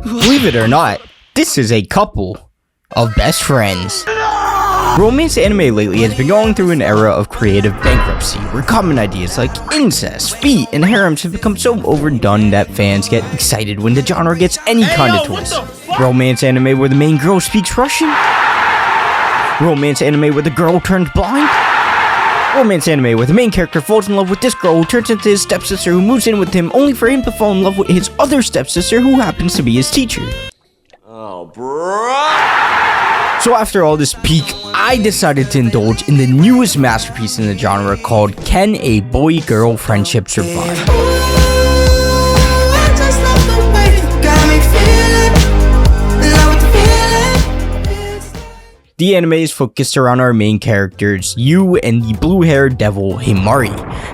Believe it or not, this is a couple of best friends. Romance anime lately has been going through an era of creative bankruptcy, where common ideas like incest, feet, and harems have become so overdone that fans get excited when the genre gets any kind of twist. Romance anime where the main girl speaks Russian? Romance anime where the girl turns blind? Romance anime where the main character falls in love with this girl who turns into his stepsister who moves in with him only for him to fall in love with his other stepsister who happens to be his teacher. Oh, bro. So after all this peak, I decided to indulge in the newest masterpiece in the genre called Can a Boy-Girl Friendship Survive? The anime is focused around our main characters, Yu and the blue-haired devil Himari.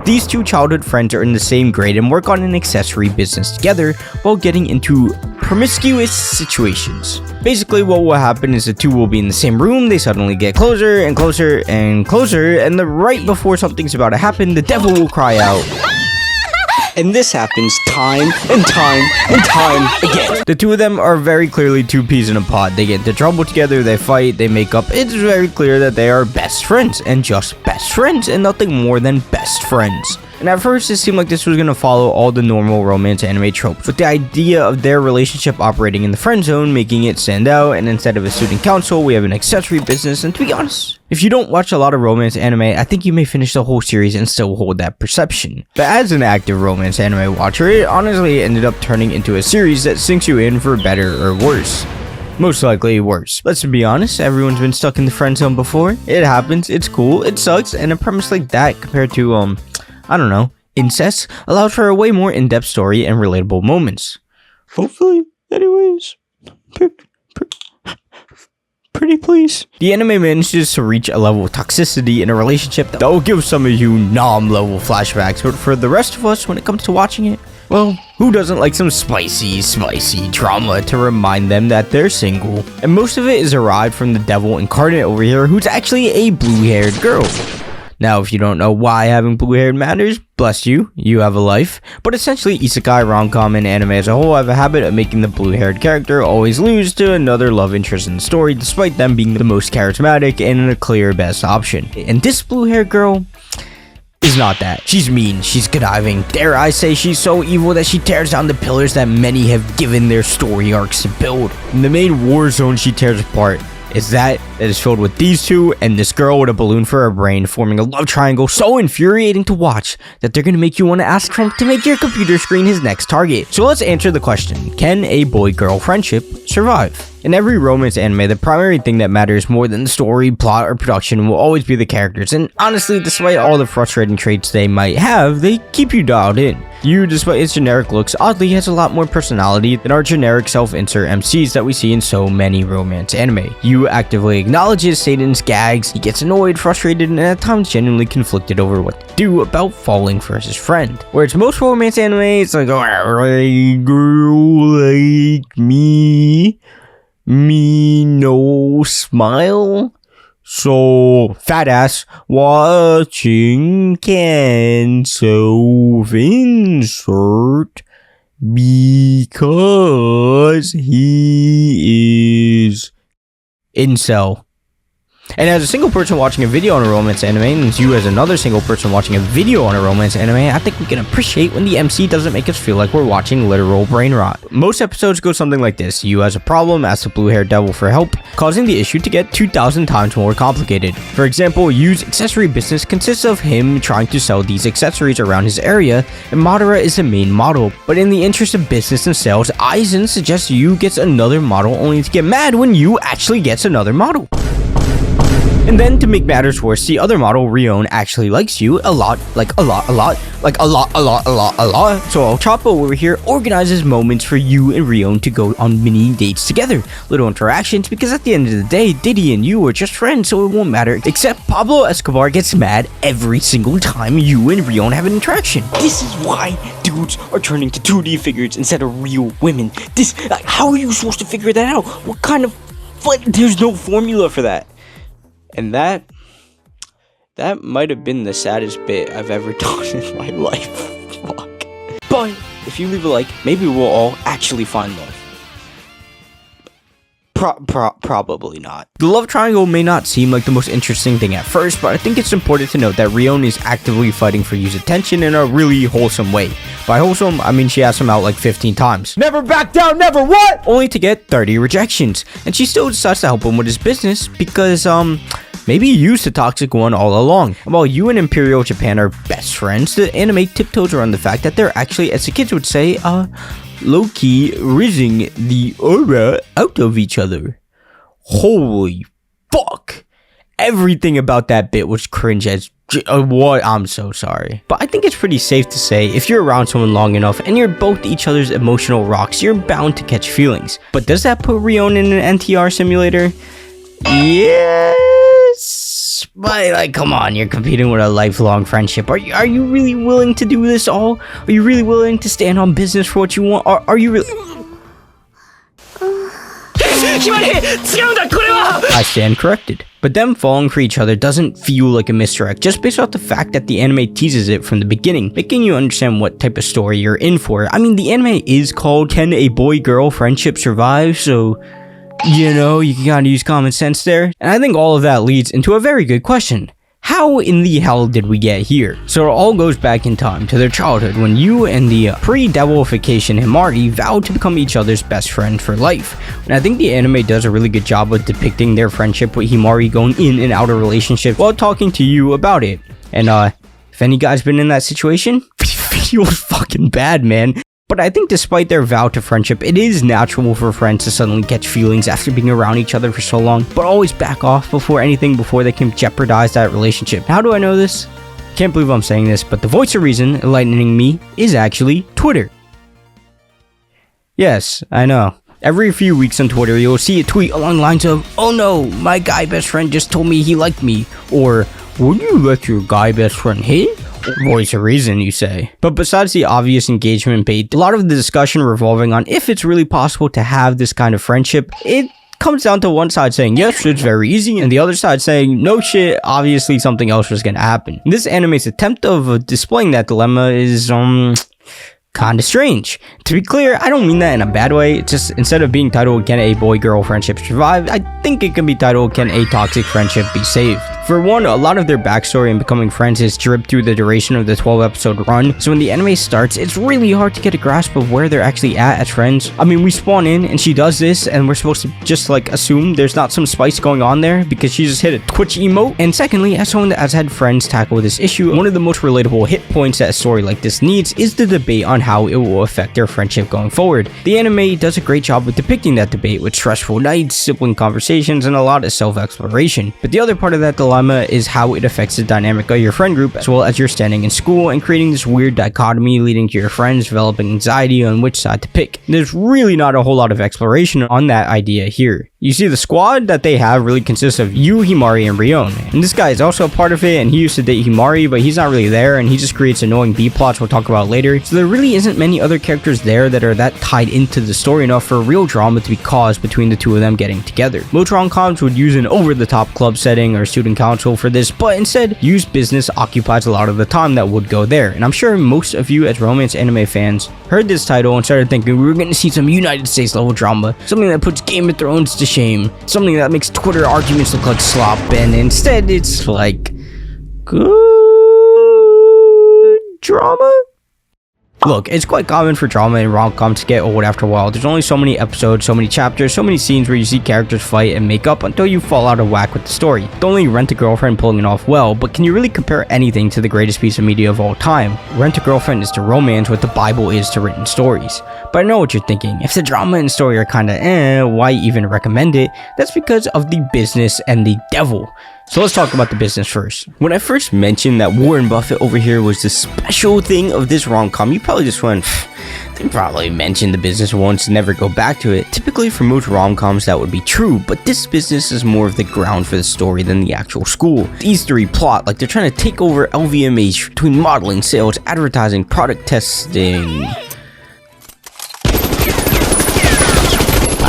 These two childhood friends are in the same grade and work on an accessory business together while getting into promiscuous situations. Basically, what will happen is the two will be in the same room, they suddenly get closer and closer and closer, and right before something's about to happen, the devil will cry out. And this happens time and time and time again. The two of them are very clearly two peas in a pod. They get into trouble together, they fight, they make up. It's very clear that they are best friends, and just best friends, and nothing more than best friends. And at first, it seemed like this was going to follow all the normal romance anime tropes, with the idea of their relationship operating in the friend zone, making it stand out, and instead of a student council, we have an accessory business. And to be honest, if you don't watch a lot of romance anime, I think you may finish the whole series and still hold that perception. But as an active romance anime watcher, it honestly ended up turning into a series that sinks you in for better or worse. Most likely worse. Let's be honest, everyone's been stuck in the friend zone before. It happens, it's cool, it sucks, and a premise like that compared to, I don't know, incest allows for a way more in-depth story and relatable moments. Hopefully, anyways. Pretty please. The anime manages to reach a level of toxicity in a relationship that will give some of you nom-level flashbacks, but for the rest of us, when it comes to watching it, well, who doesn't like some spicy drama to remind them that they're single? And most of it is derived from the devil incarnate over here, who's actually a blue-haired girl. Now, if you don't know why having blue hair matters, bless you, you have a life. But essentially, isekai, rom-com, and anime as a whole have a habit of making the blue-haired character always lose to another love interest in the story, despite them being the most charismatic and a clear best option. And this blue-haired girl is not that. She's mean, she's conniving. Dare I say she's so evil that she tears down the pillars that many have given their story arcs to build. In the main war zone she tears apart is that is filled with these two and this girl with a balloon for a brain, forming a love triangle so infuriating to watch that they're gonna make you want to ask Trump to make your computer screen his next target. So let's answer the question, can a boy-girl friendship survive? In every romance anime, the primary thing that matters more than the story, plot, or production will always be the characters, and honestly, despite all the frustrating traits they might have, they keep you dialed in. Yu, despite its generic looks, oddly has a lot more personality than our generic self-insert MCs that we see in so many romance anime. Yu actively acknowledges Satan's gags, he gets annoyed, frustrated, and at times genuinely conflicted over what to do about falling for his friend. Whereas most romance anime, it's like, alright, girl like me no smile. So fat ass watching can self-insert because he is incel. And as a single person watching a video on a romance anime, and you as another single person watching a video on a romance anime, I think we can appreciate when the MC doesn't make us feel like we're watching literal brain rot. Most episodes go something like this. Yu has a problem, asks the blue-haired devil for help, causing the issue to get 2,000 times more complicated. For example, Yu's accessory business consists of him trying to sell these accessories around his area, and Madara is the main model. But in the interest of business and sales, Aizen suggests Yu gets another model only to get mad when Yu actually gets another model. And then, to make matters worse, the other model, Rion, actually likes you a lot. So El Chapo over here organizes moments for you and Rion to go on mini dates together. Little interactions, because at the end of the day, Diddy and you are just friends, so it won't matter. Except Pablo Escobar gets mad every single time you and Rion have an interaction. This is why dudes are turning to 2D figures instead of real women. How are you supposed to figure that out? What kind of... There's no formula for that. And that might have been the saddest bit I've ever done in my life. Fuck. Bye. If you leave a like, maybe we'll all actually find love. Probably not. The love triangle may not seem like the most interesting thing at first, but I think it's important to note that Rion is actively fighting for Yu's attention in a really wholesome way. By wholesome, I mean she asked him out like 15 times. Never back down, never what? Only to get 30 rejections. And she still decides to help him with his business because, maybe Yu's the toxic one all along. While Yu and Imperial Japan are best friends, the anime tiptoes around the fact that they're actually, as the kids would say, low-key rizzing the aura out of each other. Holy fuck. Everything about that bit was cringe as what? I'm so sorry. But I think it's pretty safe to say if you're around someone long enough and you're both each other's emotional rocks, you're bound to catch feelings. But does that put Rion in an NTR simulator? Yes. But like, come on, you're competing with a lifelong friendship. Are you really willing to do this all? Are you really willing to stand on business for what you want? Are you really? I stand corrected. But them falling for each other doesn't feel like a misdirect just based off the fact that the anime teases it from the beginning, making you understand what type of story you're in for. I mean, the anime is called Can a Boy-Girl Friendship Survive? So, you know, you can kind of use common sense there. And I think all of that leads into a very good question. How in the hell did we get here? So it all goes back in time to their childhood when Yu and the pre-devilification Himari vowed to become each other's best friend for life. And I think the anime does a really good job of depicting their friendship with Himari going in and out of relationships while talking to Yu about it. And if any guys been in that situation, feels fucking bad, man. But I think despite their vow to friendship, it is natural for friends to suddenly catch feelings after being around each other for so long, but always back off before they can jeopardize that relationship. How do I know this? Can't believe I'm saying this, but the voice of reason enlightening me is actually Twitter. Yes, I know. Every few weeks on Twitter, you'll see a tweet along the lines of, "Oh no, my guy best friend just told me he liked me," or "Will you let your guy best friend hit?" Voice of reason, you say. But besides the obvious engagement bait, a lot of the discussion revolving on if it's really possible to have this kind of friendship, it comes down to one side saying yes, it's very easy, and the other side saying no shit, obviously something else was gonna happen. This anime's attempt of displaying that dilemma is kinda strange. To be clear, I don't mean that in a bad way. It's just instead of being titled Can a Boy-Girl Friendship Survive, I think it can be titled Can a Toxic Friendship Be Saved? For one, a lot of their backstory and becoming friends is dripped through the duration of the 12-episode run, so when the anime starts, it's really hard to get a grasp of where they're actually at as friends. I mean, we spawn in and she does this and we're supposed to just like assume there's not some spice going on there because she just hit a Twitch emote. And secondly, as someone that has had friends tackle this issue, one of the most relatable hit points that a story like this needs is the debate on how it will affect their friendship going forward. The anime does a great job with depicting that debate with stressful nights, sibling conversations, and a lot of self-exploration. But the other part of that dilemma is how it affects the dynamic of your friend group as well as your standing in school and creating this weird dichotomy leading to your friends developing anxiety on which side to pick. There's really not a whole lot of exploration on that idea here. You see, the squad that they have really consists of Yu, Himari, and Rion. And this guy is also a part of it, and he used to date Himari, but he's not really there, and he just creates annoying B-plots we'll talk about later. So there really isn't many other characters there that are that tied into the story enough for real drama to be caused between the two of them getting together. Most rom-coms would use an over-the-top club setting or student council for this, but instead, Yu's business occupies a lot of the time that would go there. And I'm sure most of you as romance anime fans heard this title and started thinking we were going to see some United States level drama, something that puts Game of Thrones to shame, something that makes Twitter arguments look like slop, and instead it's like good drama? Look, it's quite common for drama and rom-coms to get old after a while. There's only so many episodes, so many chapters, so many scenes where you see characters fight and make up until you fall out of whack with the story. Don't only Rent-a-Girlfriend pulling it off well, but can you really compare anything to the greatest piece of media of all time? Rent-a-Girlfriend is to romance what the Bible is to written stories. But I know what you're thinking. If the drama and story are kinda why even recommend it? That's because of the business and the devil. So let's talk about the business first. When I first mentioned that Warren Buffett over here was the special thing of this rom-com, you probably just went, they probably mentioned the business once and never go back to it. Typically for most rom-coms that would be true, but this business is more of the ground for the story than the actual school. The Eastery plot, like they're trying to take over LVMH between modeling, sales, advertising, product testing.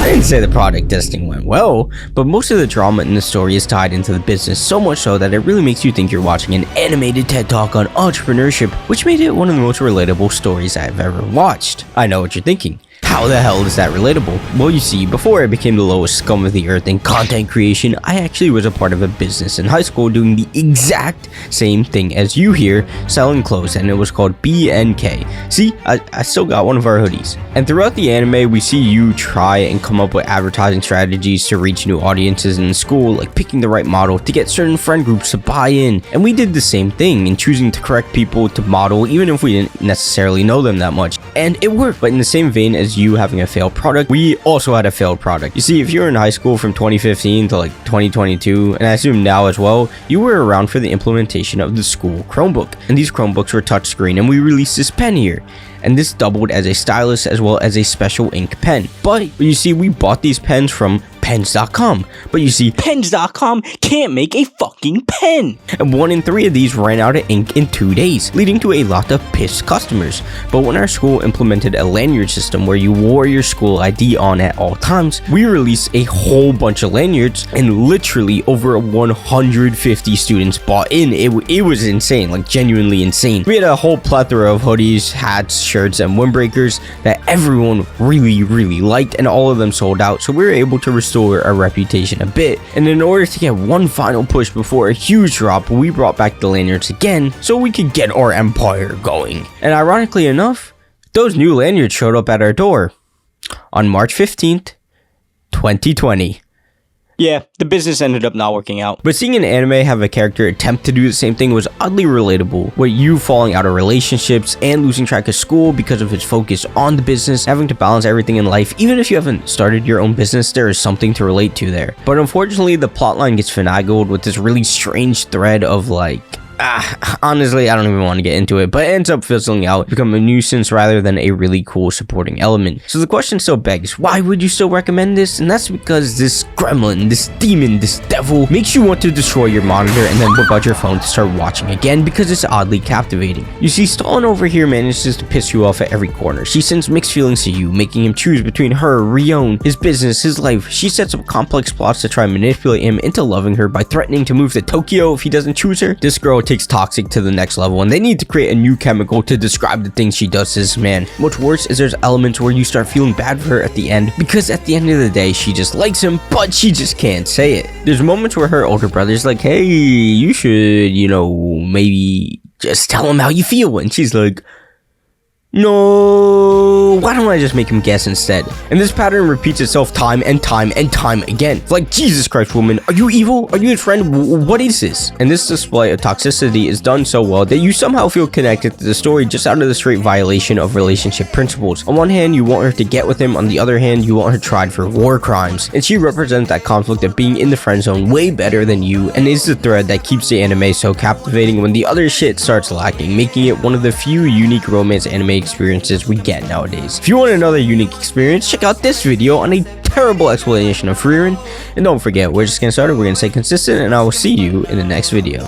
I didn't say the product testing went well, but most of the drama in the story is tied into the business, so much so that it really makes you think you're watching an animated TED Talk on entrepreneurship, which made it one of the most relatable stories I've ever watched. I know what you're thinking. How the hell is that relatable? Well, you see, before I became the lowest scum of the earth in content creation, I actually was a part of a business in high school doing the exact same thing as you here, selling clothes, and it was called BNK. See, I still got one of our hoodies. And throughout the anime, we see you try and come up with advertising strategies to reach new audiences in school, like picking the right model to get certain friend groups to buy in. And we did the same thing in choosing the correct people to model, even if we didn't necessarily know them that much. And it worked, but in the same vein as you having a failed product, we also had a failed product. You see, if you're in high school from 2015 to like 2022, and I assume now as well, you were around for the implementation of the school Chromebook. And these Chromebooks were touchscreen, and we released this pen here. And this doubled as a stylus as well as a special ink pen. But you see, we bought these pens from pens.com. But you see, Pens.com can't make a fucking pen. and 1 in 3 of these ran out of ink in 2 days, leading to a lot of pissed customers. But when our school implemented a lanyard system where you wore your school ID on at all times, we released a whole bunch of lanyards, and literally over 150 students bought in. It was insane, like genuinely insane. We had a whole plethora of hoodies, hats, shirts, and windbreakers that everyone really liked, and all of them sold out, so we were able to restore our reputation a bit. And in order to get one final push before a huge drop, we brought back the lanyards again so we could get our empire going. And ironically enough, those new lanyards showed up at our door on March 15th, 2020. Yeah, the business ended up not working out. But seeing an anime have a character attempt to do the same thing was oddly relatable, with you falling out of relationships and losing track of school because of its focus on the business, having to balance everything in life. Even if you haven't started your own business, there is something to relate to there. But unfortunately, the plotline gets finagled with this really strange thread of like, honestly, I don't even want to get into it, but it ends up fizzling out, become a nuisance rather than a really cool supporting element. So the question still begs, why would you still recommend this? And that's because this gremlin, this demon, this devil makes you want to destroy your monitor and then whip out your phone to start watching again because it's oddly captivating. You see, Stalin over here manages to piss you off at every corner. She sends mixed feelings to you, making him choose between her, Rion, his business, his life. She sets up complex plots to try and manipulate him into loving her by threatening to move to Tokyo if he doesn't choose her. This girl takes toxic to the next level, and they need to create a new chemical to describe the things she does to this man. What's worse is there's elements where you start feeling bad for her at the end, because at the end of the day she just likes him, but she just can't say it. There's moments where her older brother's like, hey, you should, maybe just tell him how you feel, and she's like, no, why don't I just make him guess instead? And this pattern repeats itself time and time and time again. It's like, Jesus Christ, woman, are you evil? Are you a friend? What is this? And this display of toxicity is done so well that you somehow feel connected to the story just out of the straight violation of relationship principles. On one hand, you want her to get with him. On the other hand, you want her tried for war crimes. And she represents that conflict of being in the friend zone way better than you, and is the thread that keeps the anime so captivating when the other shit starts lacking, making it one of the few unique romance anime experiences we get nowadays. If you want another unique experience, check out this video on a terrible explanation of Frieren. And don't forget, we're just getting started, we're gonna stay consistent, and I will see you in the next video.